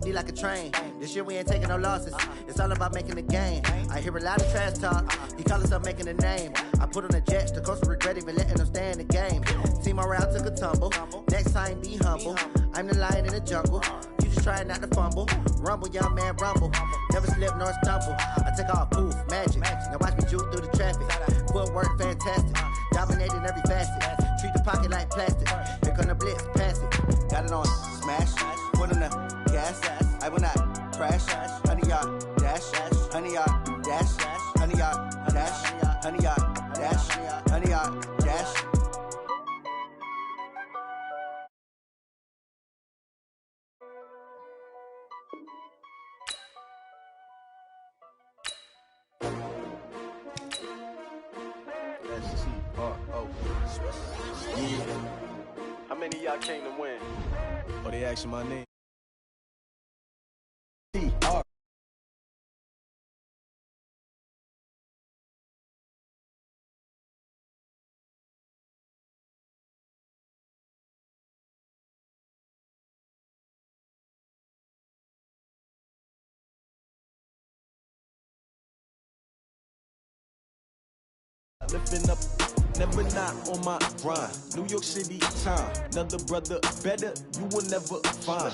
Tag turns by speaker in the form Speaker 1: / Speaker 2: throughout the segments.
Speaker 1: Like a train. This year we ain't taking no losses. It's all about making the game. I hear a lot of trash talk. He call himself making a name. I put on the Jets. The coach regret even letting them stay in the game. See my route took a tumble. Next time be humble. I'm the lion in the jungle. You just trying not to fumble. Rumble, young man, rumble. Never slip nor stumble. I take off, poof, magic. Now watch me juke through the traffic. Footwork fantastic. Dominating every facet. Treat the pocket like plastic. Here come the blitz, pass it. Got it on smash. Put in the gas. I will not crash. 100-yard dash. 100-yard dash. 100-yard dash. 100-yard dash. 100-yard dash.
Speaker 2: S-T-R-O. Yeah. How many of y'all came to win? Oh, they asking my name. T-R. Lifting up, never not on my grind. New York City time, another brother better, you will never find.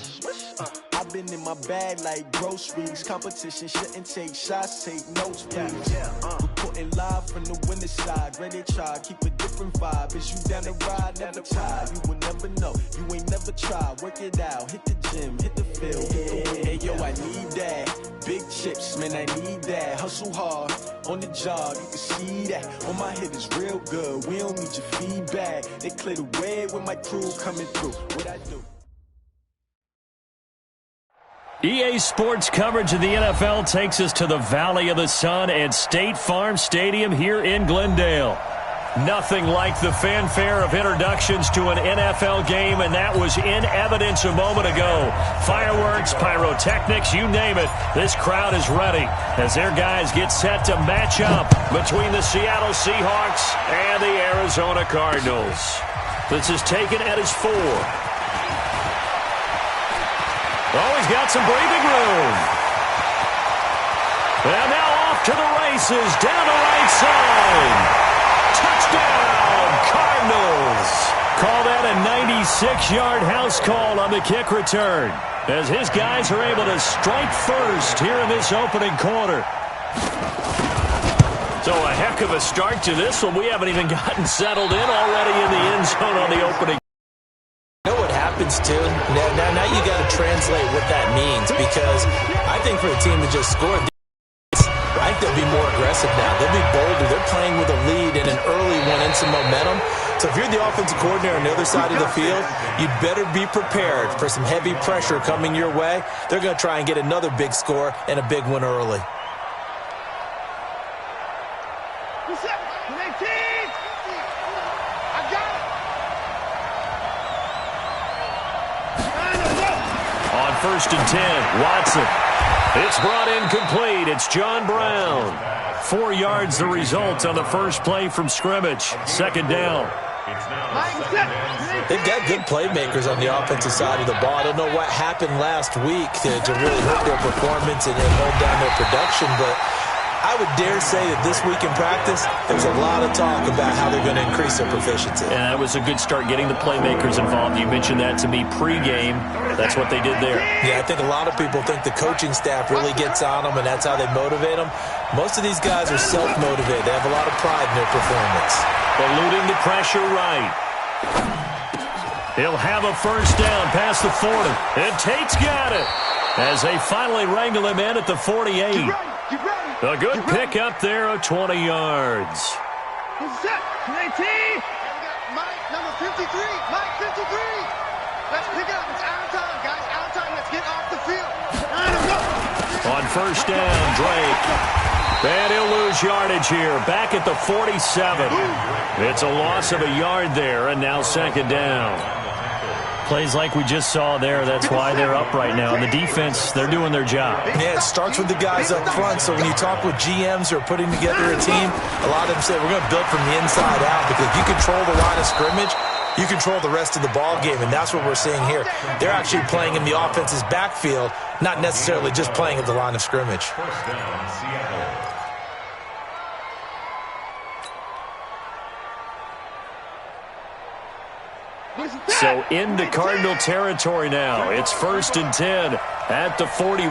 Speaker 2: I've been in my bag like groceries. Competition shouldn't take shots, take notes, please. Reporting live from the winter side. Ready to try, keep a different vibe. Is you down the ride, never tired. You will never know, you ain't never tried. Work it out, hit the gym, hit the field. Hey yo, I need that. Big chips, man, I need that. Hustle hard, on the job, you can see that. On my head is real good, we don't need your feedback. They clear the way with my crew coming through. What I do?
Speaker 3: EA Sports coverage of the NFL takes us to the Valley of the Sun at State Farm Stadium here in Glendale. Nothing like the fanfare of introductions to an NFL game, and that was in evidence a moment ago. Fireworks, pyrotechnics, you name it. This crowd is ready as their guys get set to match up between the Seattle Seahawks and the Arizona Cardinals. This is taken at his 4. Oh, he's got some breathing room. And now off to the races, down the right side. Touchdown, Cardinals. Call that a 96-yard house call on the kick return as his guys are able to strike first here in this opening quarter. So a heck of a start to this one. We haven't even gotten settled in already in the end zone on the opening.
Speaker 4: You know what happens, too? Now you got to translate what that means, because I think for a team to just score, I think they'll be more aggressive now. They'll be bolder. They're playing with a lead and an early one and some momentum. So if you're the offensive coordinator on the other side of the field, you better be prepared for some heavy pressure coming your way. They're going to try and get another big score and a big one early.
Speaker 3: On 1st and 10, Watson. It's brought in complete. It's John Brown. 4 yards the result on the first play from scrimmage. Second down.
Speaker 4: They've got good playmakers on the offensive side of the ball. I don't know what happened last week to really hurt their performance and hold down their production, but I would dare say that this week in practice, there's a lot of talk about how they're going to increase their proficiency.
Speaker 3: And that was a good start getting the playmakers involved. You mentioned that to me pregame. That's what they did there.
Speaker 4: Yeah, I think a lot of people think the coaching staff really gets on them, and that's how they motivate them. Most of these guys are self-motivated. They have a lot of pride in their performance.
Speaker 3: Eluding the pressure right. He'll have a first down past the 40. And Tate's got it as they finally wrangle him in at the 48. A good pickup there of 20 yards.
Speaker 5: Set, 19. Mike, number 53. Mike, 53. Let's pick it up. It's out of time, guys. Out of time. Let's get off the field.
Speaker 3: On first down, Drake. And he'll lose yardage here. Back at the 47. It's a loss of a yard there, and now second down. Plays like we just saw there, that's why they're up right now. And the defense, they're doing their job.
Speaker 4: Yeah, it starts with the guys up front. So when you talk with GMs who are putting together a team, a lot of them say we're going to build from the inside out, because if you control the line of scrimmage, you control the rest of the ball game, and that's what we're seeing here. They're actually playing in the offense's backfield, not necessarily just playing at the line of scrimmage.
Speaker 3: So into Cardinal territory now. It's 1st and 10 at the 41.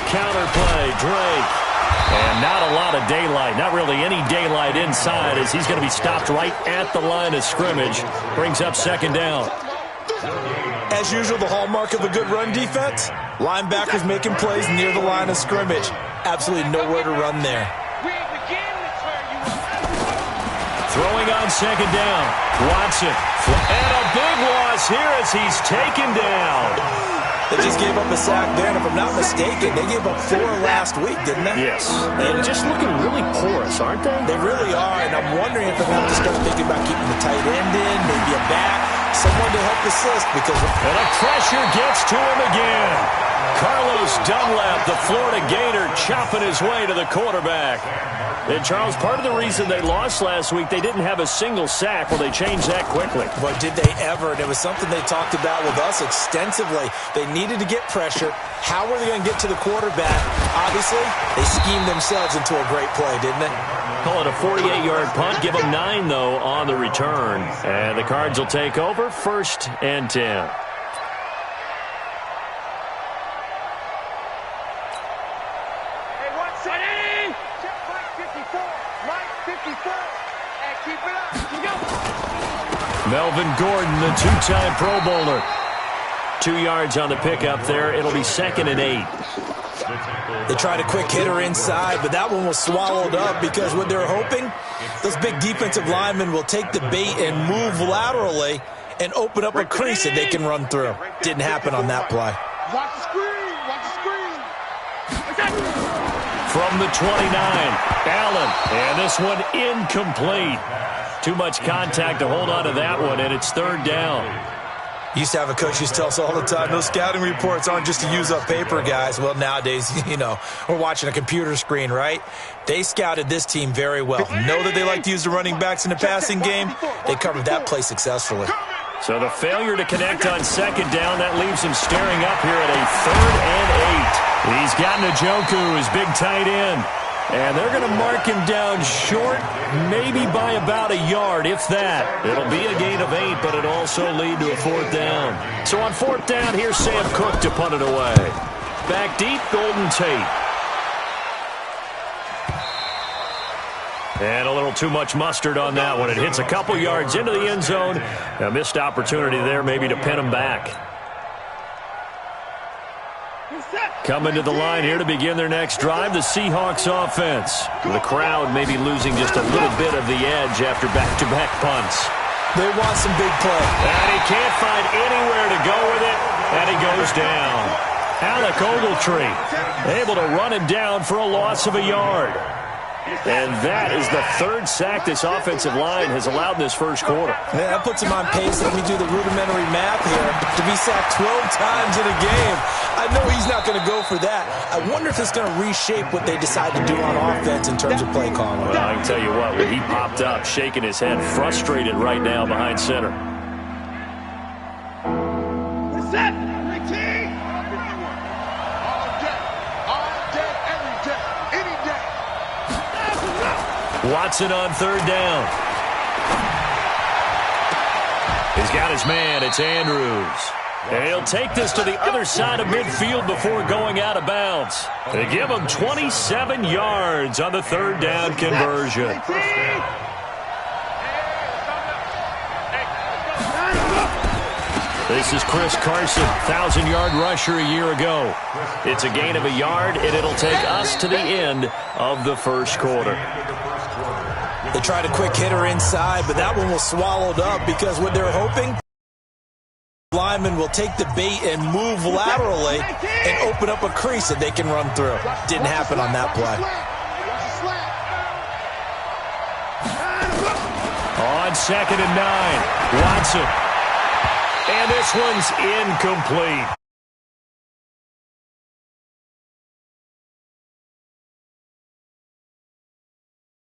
Speaker 3: Counterplay, Drake. And not a lot of daylight, not really any daylight inside, as he's going to be stopped right at the line of scrimmage. Brings up 2nd down.
Speaker 4: As usual, the hallmark of a good run defense, linebackers making plays near the line of scrimmage. Absolutely nowhere to run there.
Speaker 3: Throwing on 2nd down. Watson. And a big loss here as he's taken down.
Speaker 4: They just gave up a sack there, and if I'm not mistaken, they gave up 4 last week, didn't they?
Speaker 3: Yes. And just looking really porous, aren't they?
Speaker 4: They really are, and I'm wondering if they're going to have to start thinking about keeping the tight end in, maybe a back, someone to help assist, because...
Speaker 3: And the pressure gets to him again. Carlos Dunlap, the Florida Gator, chopping his way to the quarterback. And, Charles, part of the reason they lost last week, they didn't have a single sack. Well, they changed that quickly.
Speaker 4: But did they ever? And it was something they talked about with us extensively. They needed to get pressure. How were they going to get to the quarterback? Obviously, they schemed themselves into a great play, didn't they?
Speaker 3: Call it a 48-yard punt. Give them 9, though, on the return. And the Cards will take over 1st and 10. Melvin Gordon, the 2-time Pro Bowler. 2 yards on the pickup there. It'll be 2nd and 8.
Speaker 4: They tried a quick hitter inside, but that one was swallowed up because what they're hoping, those big defensive linemen will take the bait and move laterally and open up a crease that they can run through. Didn't happen on that play.
Speaker 5: Watch the screen. Watch the screen.
Speaker 3: From the 29, Allen. And this one incomplete. Too much contact to hold on to that one, and it's 3rd down.
Speaker 4: Used to have a coach used to tell us all the time, those scouting reports aren't just to use up paper, guys. Well, nowadays, you know, we're watching a computer screen, right? They scouted this team very well. Know that they like to use the running backs in the passing game. They covered that play successfully.
Speaker 3: So the failure to connect on 2nd down, that leaves him staring up here at a 3rd and 8. He's got Njoku, his big tight end. And they're going to mark him down short, maybe by about a yard, if that. It'll be a gain of 8, but it'll also lead to a 4th down. So on 4th down, here's Sam Cook to punt it away. Back deep, Golden Tate. And a little too much mustard on that one. It hits a couple yards into the end zone. A missed opportunity there maybe to pin him back. Coming to the line here to begin their next drive, the Seahawks offense. The crowd maybe losing just a little bit of the edge after back-to-back punts.
Speaker 4: They want some big play.
Speaker 3: And he can't find anywhere to go with it, and he goes down. Alec Ogletree able to run him down for a loss of a yard. And that is the 3rd sack this offensive line has allowed in this first quarter.
Speaker 4: Yeah, that puts him on pace. Let me do the rudimentary math here. To be sacked 12 times in a game, I know he's not going to go for that. I wonder if it's going to reshape what they decide to do on offense in terms of play calling.
Speaker 3: Well, I can tell you what, when he popped up, shaking his head, frustrated right now behind center.
Speaker 5: What's that? Ricky! All day, every day, any day.
Speaker 3: Watson on 3rd down. He's got his man. It's Andrews. And he'll take this to the other side of midfield before going out of bounds. They give him 27 yards on the 3rd down conversion. This is Chris Carson, 1,000-yard rusher a year ago. It's a gain of a yard, and it'll take us to the end of the first quarter.
Speaker 4: They tried a quick hitter inside, but that one was swallowed up because what they're hoping, linemen will take the bait and move laterally and open up a crease that they can run through. Didn't happen on that play.
Speaker 3: On 2nd and 9, Watson. And this one's incomplete.